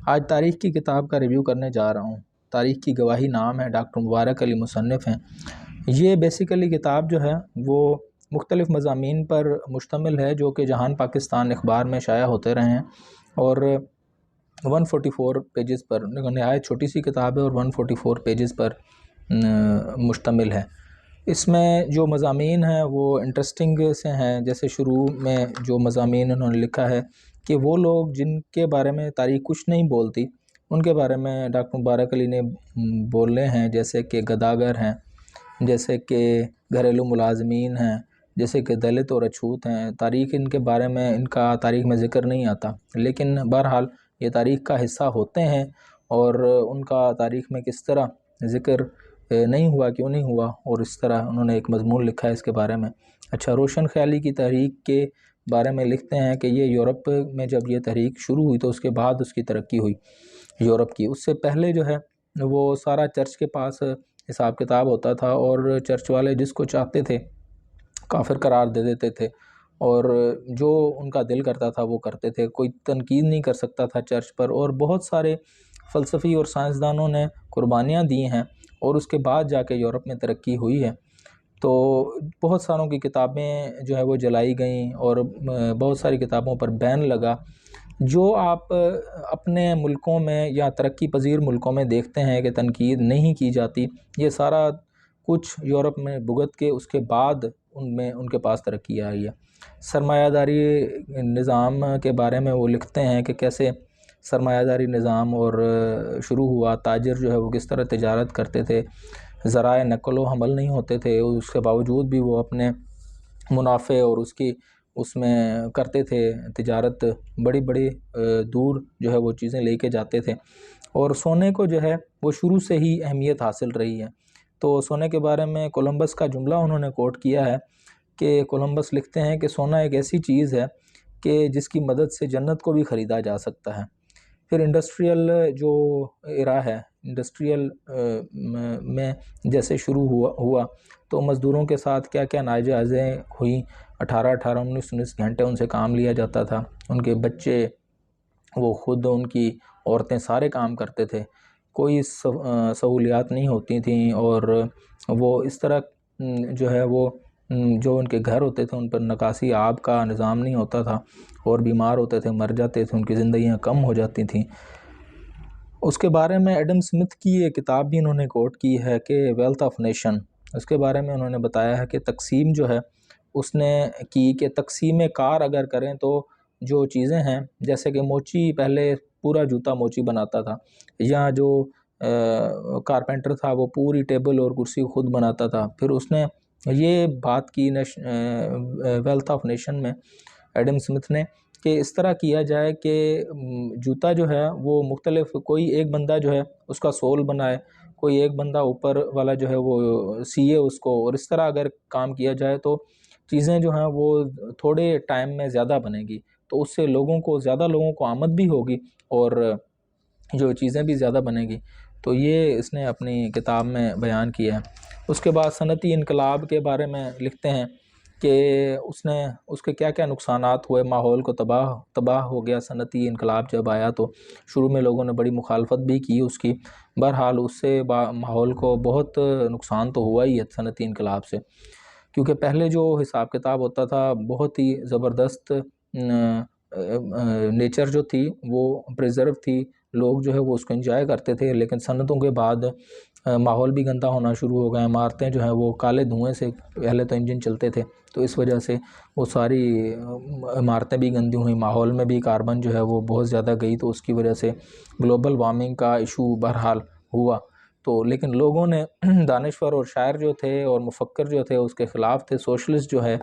آج تاریخ کی کتاب کا ریویو کرنے جا رہا ہوں۔ تاریخ کی گواہی نام ہے، ڈاکٹر مبارک علی مصنف ہیں۔ یہ بیسیکلی کتاب جو ہے وہ مختلف مضامین پر مشتمل ہے جو کہ جہان پاکستان اخبار میں شائع ہوتے رہے ہیں، اور 144 پیجز پر، نہایت چھوٹی سی کتاب ہے اور 144 پیجز پر مشتمل ہے۔ اس میں جو مضامین ہیں وہ انٹرسٹنگ سے ہیں۔ جیسے شروع میں جو مضامین انہوں نے لکھا ہے کہ وہ لوگ جن کے بارے میں تاریخ کچھ نہیں بولتی، ان کے بارے میں ڈاکٹر مبارک علی نے بولنے ہیں، جیسے کہ گداگر ہیں، جیسے کہ گھریلو ملازمین ہیں، جیسے کہ دلت اور اچھوت ہیں۔ تاریخ ان کے بارے میں، ان کا تاریخ میں ذکر نہیں آتا، لیکن بہرحال یہ تاریخ کا حصہ ہوتے ہیں، اور ان کا تاریخ میں کس طرح ذکر نہیں ہوا، کیوں نہیں ہوا، اور اس طرح انہوں نے ایک مضمون لکھا ہے اس کے بارے میں۔ اچھا، روشن خیالی کی تحریک کے بارے میں لکھتے ہیں کہ یہ یورپ میں جب یہ تحریک شروع ہوئی تو اس کے بعد اس کی ترقی ہوئی یورپ کی۔ اس سے پہلے جو ہے وہ سارا چرچ کے پاس حساب کتاب ہوتا تھا، اور چرچ والے جس کو چاہتے تھے کافر قرار دے دیتے تھے، اور جو ان کا دل کرتا تھا وہ کرتے تھے۔ کوئی تنقید نہیں کر سکتا تھا چرچ پر، اور بہت سارے فلسفی اور سائنسدانوں نے قربانیاں دی ہیں، اور اس کے بعد جا کے یورپ میں ترقی ہوئی ہے۔ تو بہت ساروں کی کتابیں جو ہے وہ جلائی گئیں، اور بہت ساری کتابوں پر بین لگا۔ جو آپ اپنے ملکوں میں یا ترقی پذیر ملکوں میں دیکھتے ہیں کہ تنقید نہیں کی جاتی، یہ سارا کچھ یورپ میں بھگت کے اس کے بعد ان کے پاس ترقی آئی ہے۔ سرمایہ داری نظام کے بارے میں وہ لکھتے ہیں کہ کیسے سرمایہ داری نظام اور شروع ہوا، تاجر جو ہے وہ کس طرح تجارت کرتے تھے، ذرائع نقل و حمل نہیں ہوتے تھے، اس کے باوجود بھی وہ اپنے منافع اور اس میں کرتے تھے تجارت، بڑی بڑی دور جو ہے وہ چیزیں لے کے جاتے تھے، اور سونے کو جو ہے وہ شروع سے ہی اہمیت حاصل رہی ہے۔ تو سونے کے بارے میں کولمبس کا جملہ انہوں نے کوٹ کیا ہے کہ کولمبس لکھتے ہیں کہ سونا ایک ایسی چیز ہے کہ جس کی مدد سے جنت کو بھی خریدا جا سکتا ہے۔ پھر انڈسٹریل جو ایرا ہے، انڈسٹریل میں جیسے شروع ہوا تو مزدوروں کے ساتھ کیا کیا ناجائزیں ہوئیں، 18 19 گھنٹے ان سے کام لیا جاتا تھا، ان کے بچے، وہ خود، ان کی عورتیں سارے کام کرتے تھے، کوئی سہولیات نہیں ہوتی تھیں، اور وہ اس طرح جو ہے وہ جو ان کے گھر ہوتے تھے ان پر نکاسی آب کا نظام نہیں ہوتا تھا، اور بیمار ہوتے تھے، مر جاتے تھے، ان کی زندگیاں کم ہو جاتی تھیں۔ اس کے بارے میں ایڈم سمتھ کی ایک کتاب بھی انہوں نے کوٹ کی ہے کہ ویلتھ آف نیشن، اس کے بارے میں انہوں نے بتایا ہے کہ تقسیم جو ہے اس نے کی کہ تقسیم کار اگر کریں تو جو چیزیں ہیں، جیسے کہ موچی پہلے پورا جوتا موچی بناتا تھا، یا جو کارپینٹر تھا وہ پوری ٹیبل اور کرسی خود بناتا تھا۔ پھر اس نے یہ بات کی ویلتھ آف نیشن میں ایڈم سمتھ نے کہ اس طرح کیا جائے کہ جوتا جو ہے وہ مختلف، کوئی ایک بندہ جو ہے اس کا سول بنائے، کوئی ایک بندہ اوپر والا جو ہے وہ سیے اس کو، اور اس طرح اگر کام کیا جائے تو چیزیں جو ہیں وہ تھوڑے ٹائم میں زیادہ بنے گی، تو اس سے زیادہ لوگوں کو آمد بھی ہوگی، اور جو چیزیں بھی زیادہ بنے گی۔ تو یہ اس نے اپنی کتاب میں بیان کیا ہے۔ اس کے بعد صنعتی انقلاب کے بارے میں لکھتے ہیں کہ اس کے کیا کیا نقصانات ہوئے، ماحول کو تباہ ہو گیا صنعتی انقلاب جب آیا، تو شروع میں لوگوں نے بڑی مخالفت بھی کی اس کی، بہرحال اس سے ماحول کو بہت نقصان تو ہوا ہی ہے صنعتی انقلاب سے، کیونکہ پہلے جو حساب کتاب ہوتا تھا بہت ہی زبردست، نیچر جو تھی وہ پریزرو تھی، لوگ جو ہے وہ اس کو انجوائے کرتے تھے، لیکن صنعتوں کے بعد ماحول بھی گندا ہونا شروع ہو گیا، عمارتیں جو ہیں وہ کالے دھوئیں سے، پہلے تو انجن چلتے تھے تو اس وجہ سے وہ ساری عمارتیں بھی گندی ہوئیں، ماحول میں بھی کاربن جو ہے وہ بہت زیادہ گئی، تو اس کی وجہ سے گلوبل وارمنگ کا ایشو بہرحال ہوا۔ تو لیکن لوگوں نے، دانشور اور شاعر جو تھے اور مفکر جو تھے اس کے خلاف تھے، سوشلسٹ جو ہے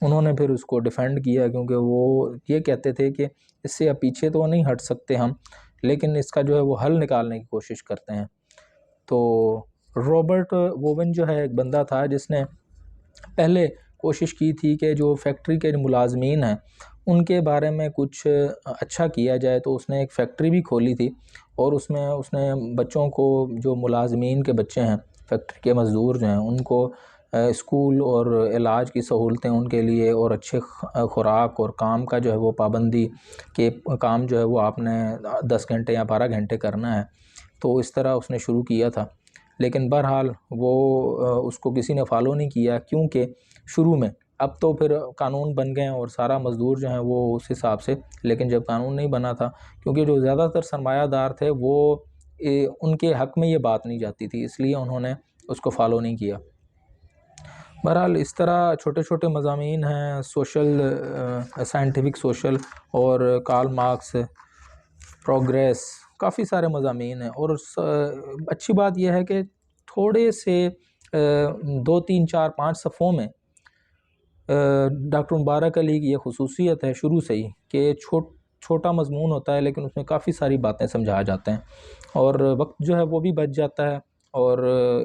انہوں نے پھر اس کو ڈیفینڈ کیا، کیونکہ وہ یہ کہتے تھے کہ اس سے اب پیچھے تو نہیں ہٹ سکتے ہم، لیکن اس کا جو ہے وہ حل نکالنے کی کوشش کرتے ہیں۔ تو رابرٹ ووون جو ہے ایک بندہ تھا جس نے پہلے کوشش کی تھی کہ جو فیکٹری کے ملازمین ہیں ان کے بارے میں کچھ اچھا کیا جائے، تو اس نے ایک فیکٹری بھی کھولی تھی، اور اس میں اس نے بچوں کو، جو ملازمین کے بچے ہیں، فیکٹری کے مزدور جو ہیں، ان کو اسکول اور علاج کی سہولتیں ان کے لیے، اور اچھے خوراک اور کام کا جو ہے وہ پابندی کہ کام جو ہے وہ آپ نے 10 گھنٹے یا 12 گھنٹے کرنا ہے، تو اس طرح اس نے شروع کیا تھا. لیکن بہرحال وہ اس کو کسی نے فالو نہیں کیا، کیونکہ شروع میں، اب تو پھر قانون بن گئے اور سارا مزدور جو ہیں وہ اس حساب سے، لیکن جب قانون نہیں بنا تھا، کیونکہ جو زیادہ تر سرمایہ دار تھے وہ ان کے حق میں یہ بات نہیں جاتی تھی، اس لیے انہوں نے اس کو فالو نہیں کیا. بہرحال اس طرح چھوٹے چھوٹے مضامین ہیں، سوشل، سائنٹیفک سوشل، اور کارل مارکس، پروگریس، کافی سارے مضامین ہیں. اور اچھی بات یہ ہے کہ تھوڑے سے 2 3 4 5 صفحوں میں ڈاکٹر مبارک علی کی یہ خصوصیت ہے شروع سے ہی کہ چھوٹا مضمون ہوتا ہے لیکن اس میں کافی ساری باتیں سمجھا جاتے ہیں، اور وقت جو ہے وہ بھی بچ جاتا ہے، اور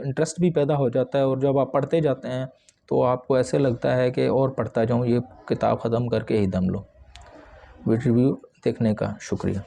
انٹرسٹ بھی پیدا ہو جاتا ہے. اور جب آپ پڑھتے جاتے ہیں تو آپ کو ایسے لگتا ہے کہ اور پڑھتا جاؤں، یہ کتاب ختم کر کے ہی دم لو. ویڈیو دیکھنے کا شکریہ.